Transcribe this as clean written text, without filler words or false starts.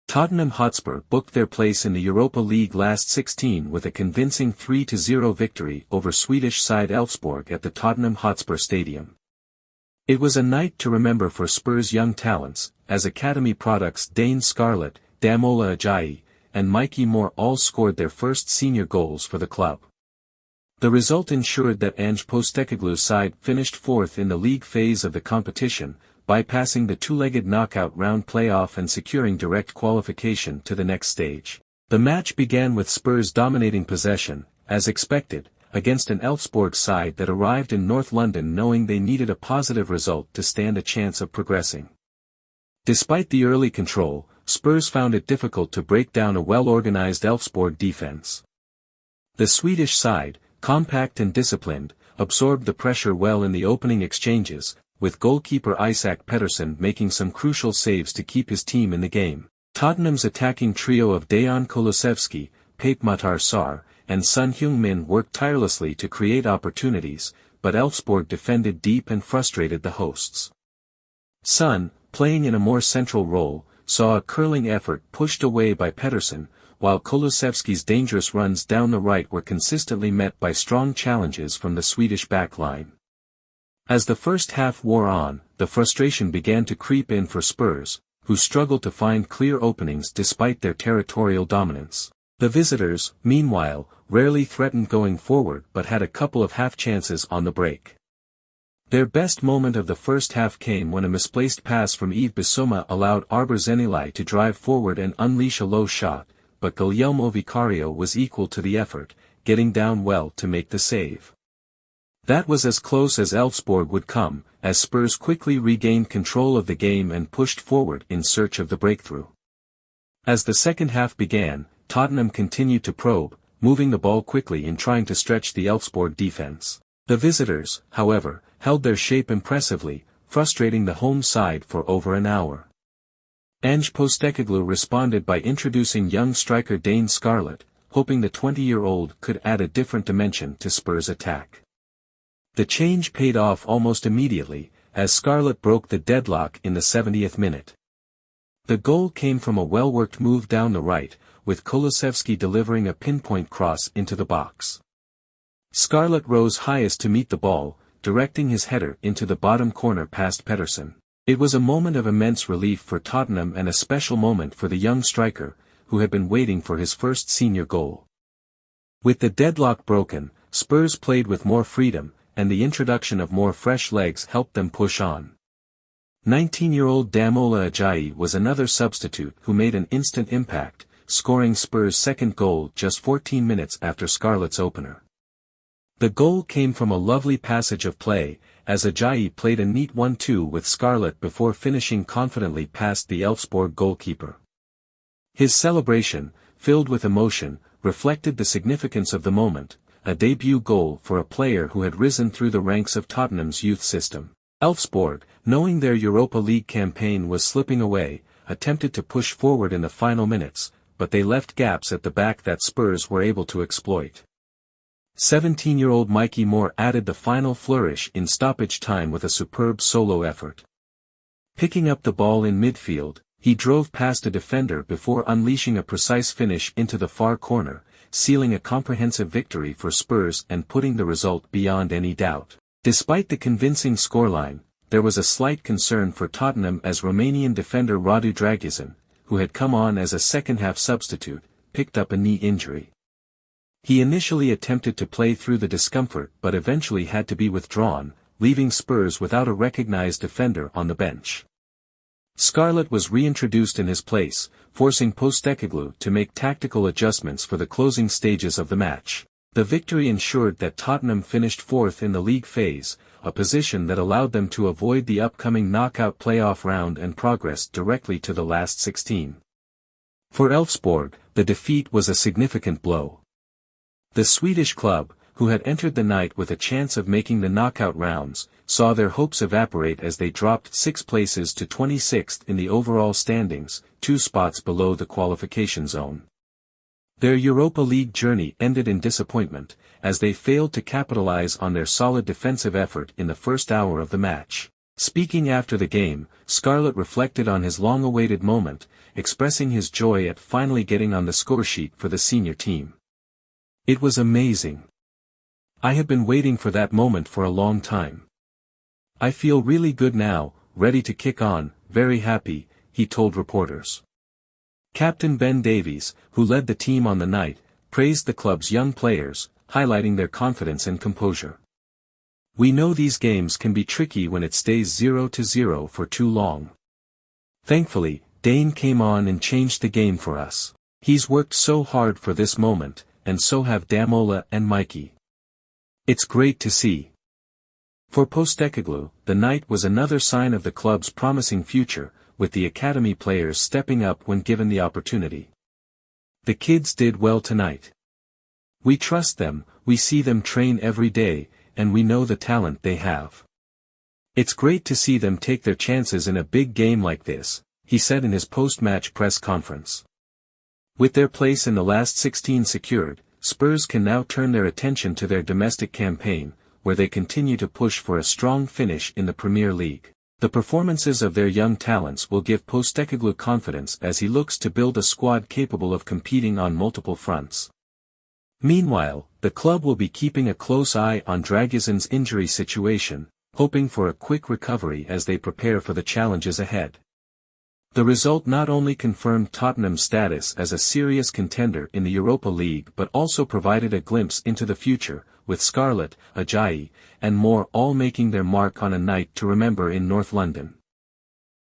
Tottenham Hotspur booked their place in the Europa League last 16 with a convincing 3-0 victory over Swedish side Elfsborg at the Tottenham Hotspur Stadium. It was a night to remember for Spurs' young talents, as academy products Dane Scarlett, Damola Ajayi, and Mikey Moore all scored their first senior goals for the club. The result ensured that Ange Postecoglou's side finished fourth in the league phase of the competition, bypassing the two-legged knockout round playoff and securing direct qualification to the next stage. The match began with Spurs dominating possession, as expected, against an Elfsborg side that arrived in North London knowing they needed a positive result to stand a chance of progressing. Despite the early control, Spurs found it difficult to break down a well-organized Elfsborg defense. The Swedish side, compact and disciplined, absorbed the pressure well in the opening exchanges, with goalkeeper Isak Pettersson making some crucial saves to keep his team in the game. Tottenham's attacking trio of Dejan Kulusevski, Pape Matar Sarr, and Son Heung-min worked tirelessly to create opportunities, but Elfsborg defended deep and frustrated the hosts. Son, playing in a more central role, saw a curling effort pushed away by Pettersson, while Kulusevski's dangerous runs down the right were consistently met by strong challenges from the Swedish backline. As the first half wore on, the frustration began to creep in for Spurs, who struggled to find clear openings despite their territorial dominance. The visitors, meanwhile, rarely threatened going forward but had a couple of half-chances on the break. Their best moment of the first half came when a misplaced pass from Yves Bissouma allowed Arber Zenilai to drive forward and unleash a low shot, but Guillermo Vicario was equal to the effort, getting down well to make the save. That was as close as Elfsborg would come, as Spurs quickly regained control of the game and pushed forward in search of the breakthrough. As the second half began, Tottenham continued to probe, moving the ball quickly and trying to stretch the Elfsborg defense. The visitors, however, held their shape impressively, frustrating the home side for over an hour. Ange Postecoglou responded by introducing young striker Dane Scarlett, hoping the 20-year-old could add a different dimension to Spurs' attack. The change paid off almost immediately, as Scarlett broke the deadlock in the 70th minute. The goal came from a well-worked move down the right, with Kulusevski delivering a pinpoint cross into the box. Scarlett rose highest to meet the ball, directing his header into the bottom corner past Pettersson. It was a moment of immense relief for Tottenham and a special moment for the young striker, who had been waiting for his first senior goal. With the deadlock broken, Spurs played with more freedom, and the introduction of more fresh legs helped them push on. 19-year-old Damola Ajayi was another substitute who made an instant impact, scoring Spurs' second goal just 14 minutes after Scarlett's opener. The goal came from a lovely passage of play, as Ajayi played a neat 1-2 with Scarlett before finishing confidently past the Elfsborg goalkeeper. His celebration, filled with emotion, reflected the significance of the moment, a debut goal for a player who had risen through the ranks of Tottenham's youth system. Elfsborg, knowing their Europa League campaign was slipping away, attempted to push forward in the final minutes, but they left gaps at the back that Spurs were able to exploit. 17-year-old Mikey Moore added the final flourish in stoppage time with a superb solo effort. Picking up the ball in midfield, he drove past a defender before unleashing a precise finish into the far corner, sealing a comprehensive victory for Spurs and putting the result beyond any doubt. Despite the convincing scoreline, there was a slight concern for Tottenham as Romanian defender Radu Dragusin, who had come on as a second-half substitute, picked up a knee injury. He initially attempted to play through the discomfort but eventually had to be withdrawn, leaving Spurs without a recognized defender on the bench. Scarlett was reintroduced in his place, forcing Postecoglou to make tactical adjustments for the closing stages of the match. The victory ensured that Tottenham finished fourth in the league phase, a position that allowed them to avoid the upcoming knockout playoff round and progress directly to the last 16. For Elfsborg, the defeat was a significant blow. The Swedish club, who had entered the night with a chance of making the knockout rounds, saw their hopes evaporate as they dropped 6 places to 26th in the overall standings, 2 spots below the qualification zone. Their Europa League journey ended in disappointment, as they failed to capitalize on their solid defensive effort in the first hour of the match. Speaking after the game, Scarlett reflected on his long-awaited moment, expressing his joy at finally getting on the scoresheet for the senior team. "It was amazing. I have been waiting for that moment for a long time. I feel really good now, ready to kick on, very happy," he told reporters. Captain Ben Davies, who led the team on the night, praised the club's young players, highlighting their confidence and composure. "We know these games can be tricky when it stays 0-0 for too long. Thankfully, Dane came on and changed the game for us. He's worked so hard for this moment, and so have Damola and Mikey. It's great to see." For Postecoglou, the night was another sign of the club's promising future, with the academy players stepping up when given the opportunity. "The kids did well tonight. We trust them, we see them train every day, and we know the talent they have. It's great to see them take their chances in a big game like this," he said in his post-match press conference. With their place in the last 16 secured, Spurs can now turn their attention to their domestic campaign, where they continue to push for a strong finish in the Premier League. The performances of their young talents will give Postecoglou confidence as he looks to build a squad capable of competing on multiple fronts. Meanwhile, the club will be keeping a close eye on Dragusin's injury situation, hoping for a quick recovery as they prepare for the challenges ahead. The result not only confirmed Tottenham's status as a serious contender in the Europa League but also provided a glimpse into the future, with Scarlett, Ajayi, and Moore all making their mark on a night to remember in North London.